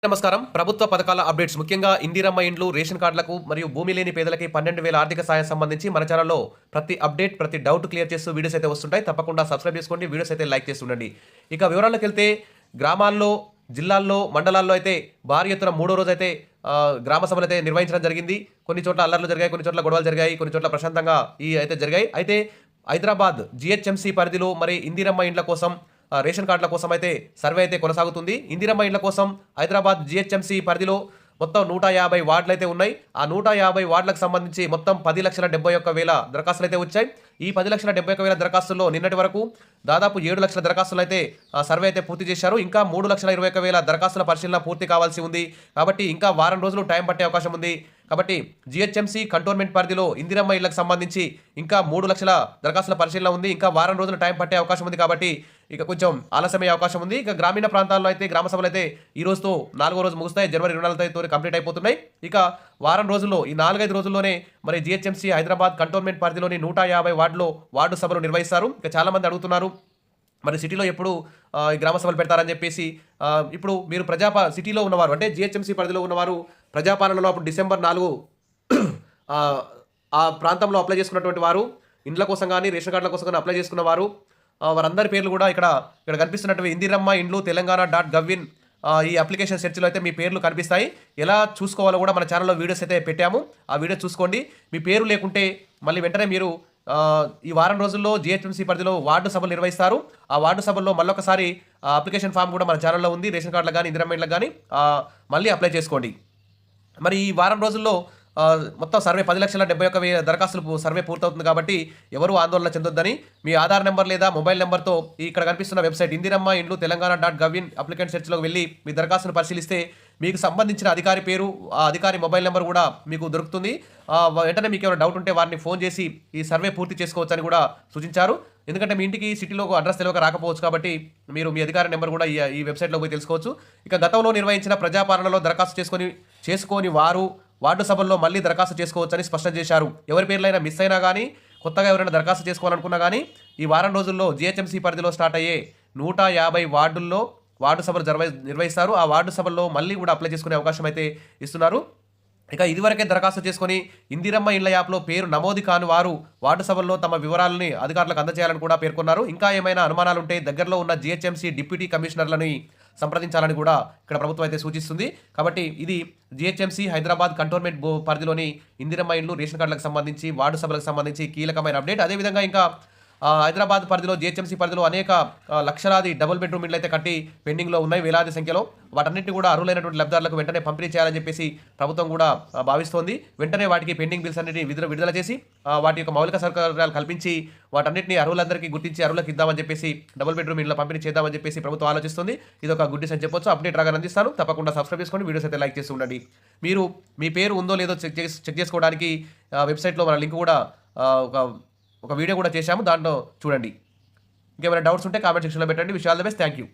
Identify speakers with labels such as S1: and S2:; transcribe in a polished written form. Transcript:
S1: నమస్కారం. ప్రభుత్వ పథకాల అప్డేట్స్ ముఖ్యంగా ఇందిరమ్మ ఇండ్లు, రేషన్ కార్డులకు మరియు భూమి లేని పేదలకి 12,000 ఆర్థిక సాయం సంబంధించి మన ఛానల్లో ప్రతి అప్డేట్, ప్రతి డౌట్ క్లియర్ చేస్తూ వీడియోస్ అయితే వస్తుంటాయి. తప్పకుండా సబ్స్క్రైబ్ చేసుకోండి. వీడియోస్ అయితే లైక్ చేసి ఉండండి. ఇక వివరాల్లోకెళ్తే గ్రామాల్లో, జిల్లాల్లో, మండలాల్లో అయితే భారీ ఎత్తున మూడో రోజు అయితే గ్రామ సభలు అయితే నిర్వహించడం జరిగింది. కొన్ని చోట్ల అల్లర్లు జరిగాయి, కొన్ని చోట్ల గొడవలు జరిగాయి, కొన్ని చోట్ల ప్రశాంతంగా అయితే జరిగాయి. అయితే హైదరాబాద్ జీహెచ్ఎంసీ పరిధిలో మరి ఇందిరమ్మ ఇండ్ల కోసం రేషన్ కార్డుల కోసం అయితే సర్వే అయితే కొనసాగుతుంది. ఇందిరమ్మ ఇండ్ల కోసం హైదరాబాద్ జీహెచ్ఎంసీ పరిధిలో మొత్తం 150 వార్డులు అయితే ఉన్నాయి. ఆ 150 వార్డులకు సంబంధించి మొత్తం 10,71,000 దరఖాస్తులు అయితే వచ్చాయి. ఈ 10,71,000 దరఖాస్తుల్లో నిన్నటి వరకు దాదాపు 7 లక్షల దరఖాస్తులు అయితే సర్వే అయితే పూర్తి చేశారు. ఇంకా 3,21,000 దరఖాస్తుల పరిశీలన పూర్తి కావాల్సి ఉంది. కాబట్టి ఇంకా వారం రోజులు టైం పట్టే అవకాశం ఉంది. కాబట్టి జీహెచ్ఎంసీ కంటోన్మెంట్ పరిధిలో ఇందిరమ్మ ఇళ్లకు సంబంధించి ఇంకా 3 లక్షల దరఖాస్తుల పరిశీలన ఉంది. ఇంకా వారం రోజులు టైం పట్టే అవకాశం ఉంది. కాబట్టి ఇక కొంచెం ఆలస్యమయ్యే అవకాశం ఉంది. ఇక గ్రామీణ ప్రాంతాల్లో అయితే గ్రామ సభలు అయితే ఈ రోజుతో 4వ రోజు ముగుస్తాయి. జనవరి 24తో కంప్లీట్ అయిపోతున్నాయి. ఇక వారం రోజుల్లో ఈ 4-5 రోజుల్లోనే మరి జీహెచ్ఎంసీ హైదరాబాద్ కంటోన్మెంట్ పరిధిలోని 150 వార్డులో వార్డు సభలు నిర్వహిస్తారు. ఇక చాలామంది అడుగుతున్నారు మరి సిటీలో ఎప్పుడు ఈ గ్రామ సభలు పెడతారని చెప్పేసి. ఇప్పుడు మీరు సిటీలో ఉన్నవారు అంటే జీహెచ్ఎంసీ పరిధిలో ఉన్నవారు ప్రజాపాలనలో అప్పుడు డిసెంబర్ 4 ఆ ప్రాంతంలో అప్లై చేసుకున్నటువంటి వారు, ఇండ్ల కోసం కానీ రేషన్ కార్డుల కోసం కానీ అప్లై చేసుకున్న వారు, వారందరి పేర్లు కూడా ఇక్కడ కనిపిస్తున్నటువంటి ఇందిరమ్మ ఇండ్లు తెలంగాణ.gov.in ఈ అప్లికేషన్ సెర్చ్లో అయితే మీ పేర్లు కనిపిస్తాయి. ఎలా చూసుకోవాలో కూడా మన ఛానల్లో వీడియోస్ అయితే పెట్టాము. ఆ వీడియో చూసుకోండి. మీ పేరు లేకుంటే మళ్ళీ వెంటనే మీరు ఈ వారం రోజుల్లో జీహెచ్ఎంసీ పరిధిలో వార్డు సభలు నిర్వహిస్తారు. ఆ వార్డు సభల్లో మళ్ళొకసారి అప్లికేషన్ ఫామ్ కూడా మన ఛానల్లో ఉంది. రేషన్ కార్డులకు కానీ ఇందిరమ్మ ఇండ్లకు కానీ మళ్ళీ అప్లై చేసుకోండి. మరి ఈ వారం రోజుల్లో మొత్తం సర్వే 10,71,000 దరఖాస్తులు సర్వే పూర్తవుతుంది. కాబట్టి ఎవరు ఆందోళన చెందొద్దని మీ ఆధార్ నెంబర్ లేదా మొబైల్ నెంబర్తో ఇక్కడ కనిపిస్తున్న వెబ్సైట్ ఇందిరమ్మ ఇండ్లు తెలంగాణ.gov.in అప్లికెంట్ సెర్చ్లోకి వెళ్ళి మీ దరఖాస్తును పరిశీలిస్తే మీకు సంబంధించిన అధికారి పేరు, ఆ అధికారి మొబైల్ నెంబర్ కూడా మీకు దొరుకుతుంది. వెంటనే మీకు ఏమైనా డౌట్ ఉంటే వారిని ఫోన్ చేసి ఈ సర్వే పూర్తి చేసుకోవచ్చు అని కూడా సూచించారు. ఎందుకంటే మీ ఇంటికి సిటీలో అడ్రస్ తెలియక రాకపోవచ్చు. కాబట్టి మీరు మీ అధికారి నెంబర్ కూడా ఈ వెబ్సైట్లో పోయి తెలుసుకోవచ్చు. ఇక గతంలో నిర్వహించిన ప్రజాపాలనలో దరఖాస్తు చేసుకోని వారు వార్డు సభల్లో మళ్ళీ దరఖాస్తు చేసుకోవచ్చని స్పష్టం చేశారు. ఎవరి పేర్లైనా మిస్ అయినా కానీ, కొత్తగా ఎవరైనా దరఖాస్తు చేసుకోవాలనుకున్నా కానీ ఈ వారం రోజుల్లో జీహెచ్ఎంసీ పరిధిలో స్టార్ట్ అయ్యే 150 వార్డుల్లో వార్డు సభలు నిర్వహిస్తారు. ఆ వార్డు సభల్లో మళ్ళీ కూడా అప్లై చేసుకునే అవకాశం అయితే ఇస్తున్నారు. ఇక ఇదివరకే దరఖాస్తు చేసుకుని ఇందిరమ్మ ఇండ్ల యాప్లో పేరు నమోదు కాని వారు వార్డు సభల్లో తమ వివరాలని అధికారులకు అందజేయాలని కూడా పేర్కొన్నారు. ఇంకా ఏమైనా అనుమానాలుంటే దగ్గరలో ఉన్న జీహెచ్ఎంసీ డిప్యూటీ కమిషనర్లని సంప్రదించాలని కూడా ఇక్కడ ప్రభుత్వం అయితే సూచిస్తుంది. కాబట్టి ఇది జీహెచ్ఎంసీ హైదరాబాద్ కంటోన్మెంట్ పరిధిలోని ఇందిరమ్మ ఇండ్లు, రేషన్ కార్డులకు సంబంధించి వార్డు సభలకు సంబంధించి కీలకమైన అప్డేట్. అదేవిధంగా ఇంకా హైదరాబాద్ పరిధిలో జీహెచ్ఎంసీ పరిధిలో అనేక లక్షలాది డబుల్ బెడ్రూమ్ ఇండ్లు అయితే కట్టి పెండింగ్లో ఉన్నాయి, వేలాది సంఖ్యలో. వాటన్నింటినీ కూడా అర్హులైనటువంటి లబ్ధిదారులకు వెంటనే పంపిణీ చేయాలని చెప్పేసి ప్రభుత్వం కూడా భావిస్తోంది. వెంటనే వాటికి పెండింగ్ బిల్స్ అన్నింటినీ విడుదల చేసి వాటి యొక్క మౌలిక సౌకర్యాలు కల్పించి వాటన్నింటినీ అర్హులందరికీ గుర్తించి అర్హులకు ఇద్దామని చెప్పేసి డబుల్ బెడ్రూమ్ ఇండ్ల పంపిణీ చేద్దామని చెప్పేసి ప్రభుత్వం ఆలోచిస్తుంది. ఇది ఒక గుడ్ న్యూస్ అని చెప్పొచ్చు. అప్డేట్ రాగానే అందిస్తాను. తప్పకుండా సబ్స్క్రైబ్ చేసుకోండి. వీడియోస్ అయితే లైక్ చేసి ఉండండి. మీరు మీ పేరు ఉందో లేదో చెక్ చేసుకోవడానికి వెబ్సైట్లో మన లింక్ కూడా ఒక వీడియో కూడా చేశాము, దాంట్లో చూడండి. ఇంకేమైనా డౌట్స్ ఉంటే కామెంట్ సెక్షన్లో పెట్టండి. Wish all the best. Thank you.